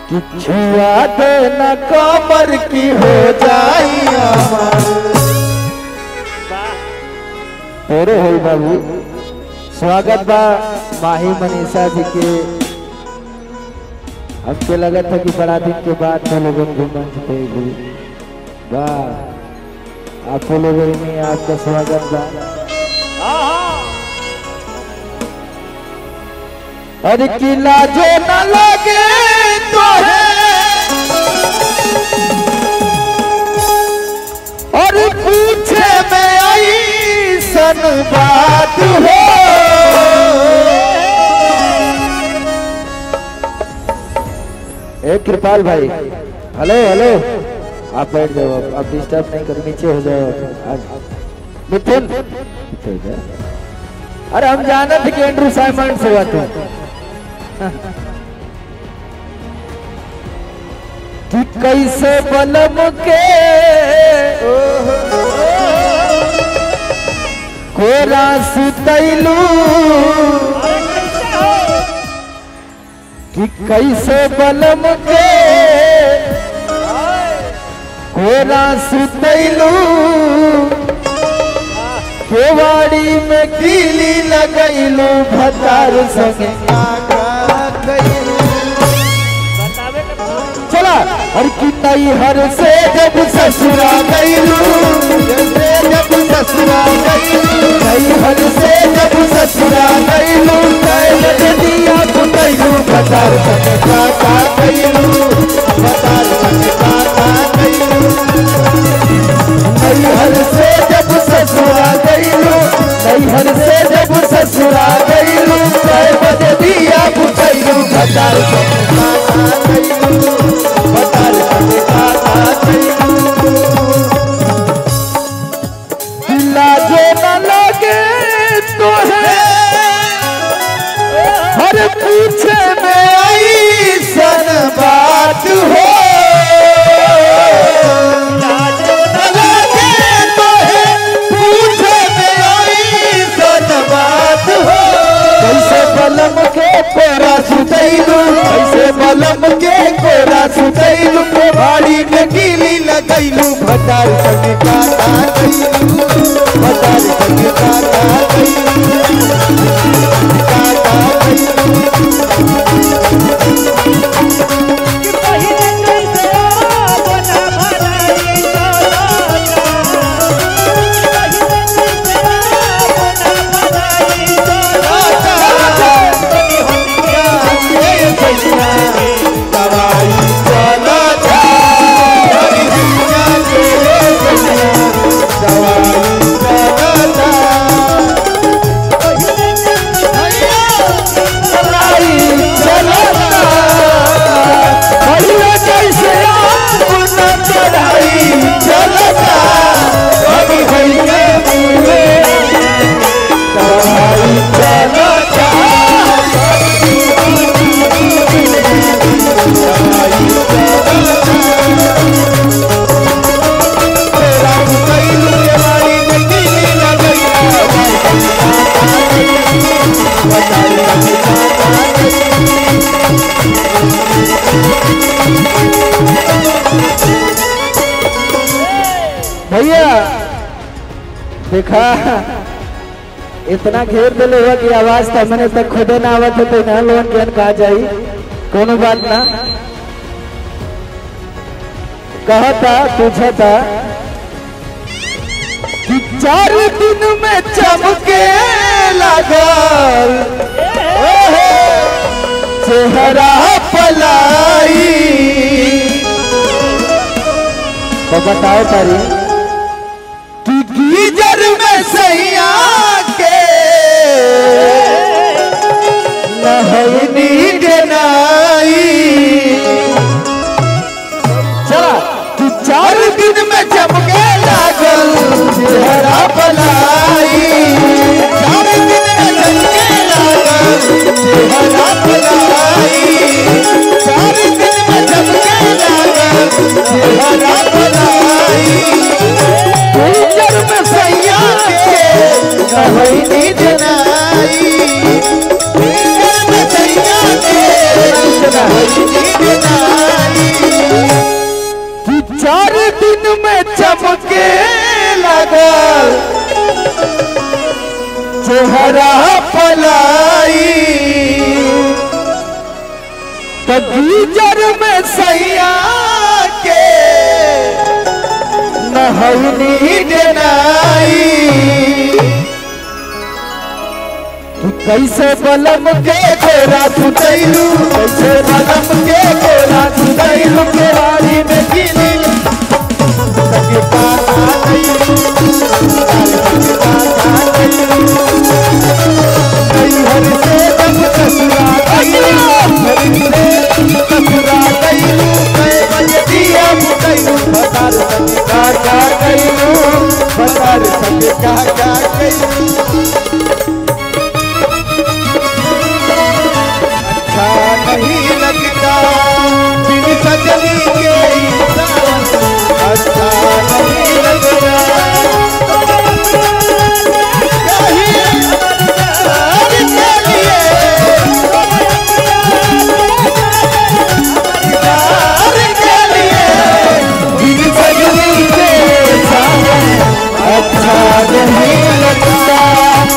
कि छुआ देना कमर की हो जाई तोरे हो बाबू। स्वागत बा माही मनीषा जी के। हमको लगा था कि बड़ा दिन के बाद तो लोगों घूमन पे वाह आप लोगों में आपका स्वागत बा। अरे किला जो न लगे तो है और पूछे में आई सन बात हो। कृपाल भाई हेलो हेलो आप बैठ जाओ आप डिस्टर्ब नहीं करो नीचे हो जाओ। मिथुन अरे हम जाना थे कि एंड्रू साइमन से हुआ था कि कैसे बलम के कोरा सुतैलू कि कैसे बलम के कोरा सुतैलू केवाड़ी में कीली लगैलू भतार संगे चला और कि नैहर से जब ससुरा गईलू जब ससुरा गईलू नैहर से जब ससुरा गईलू दिया गईलू भतार संगे काका गईलू भतार संगे काका गईलू नैहर से जब ससुरा गईलू नैहर से जब ससुरा गईलू कै बजे दिया गईलू भतार संगे काका गईलू भतार संगे काका गईलू। लाजो न लगे तो है हर पूछे में आई सन बात हो। लाजो न लगे तो है पूछे में आई सन बात हो। कैसे बलम के कोरा सुतैलू कैसे बलम के कोरा सुतैलू बाड़ी में कीली लगैलू भतार संगे काका गईलू भतार संगे काका गईलू काका गईलू। भैया देखा इतना घेर दिले हुआ कि आवाज था मैंने तक खुदे ना आवत तो ना लोन ज्ञान कहा जाई कोनो बात ना कहता पूछता कि 4 दिन में चमके लगल चेहरा पलाई तो बताओ तारी कि गीजर में सैया के नहैनी गनाई चला कि 4 दिन में चमके लागल चेहरा पलाई 4 दिन में चमके लागल चेहरा पलाई 4 दिन में चमके लागल चेहरा पलाई। चेहरा पलाई गीजर में सैया के नहौनी जनाई कैसे बलम के गोरा सुतैलू कैसे बलम के गोरा सुतैलू केवाड़ी में गिनी सके पाता नहीं हर से जब ससुरा गईलू ससुरा गईलू मैं बजदिया मुकैलू बता सके का गईलू बता सके का गईलू नहीं लगता बिन सजनी के अच्छा नहीं लगता बिन सजनी के अच्छा नहीं लगता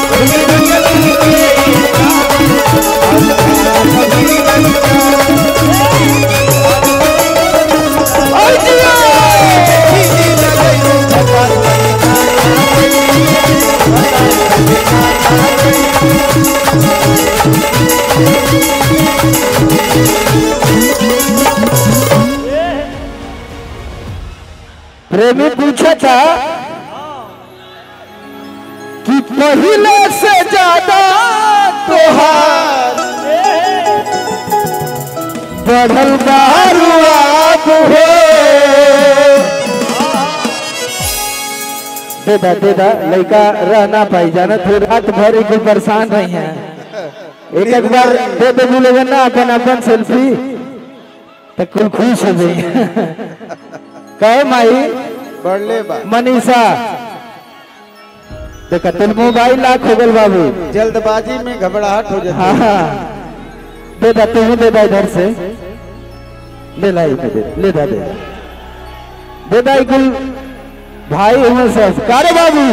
बिन सजनी के प्रेमी पूछा था कि पहले से ज्यादा तोहार बढ़ल बारुआब हो देदा लड़का रहना पाई जाना फिर रात भर एक परेशान रही हैं एक बार दे दे बोलेगा ना अपन सेल्फी तो कुल खुश हो गई कहे माई बढ़ले बा मनीषा देखा तुम मोबाइल लाख हो गल बाबू जल्दबाजी में घबराहट हो जाती है। हाँ देदा तुम देदा इधर से ले लाई ले दा दे कुल भाई हूँ सब कारे बाबू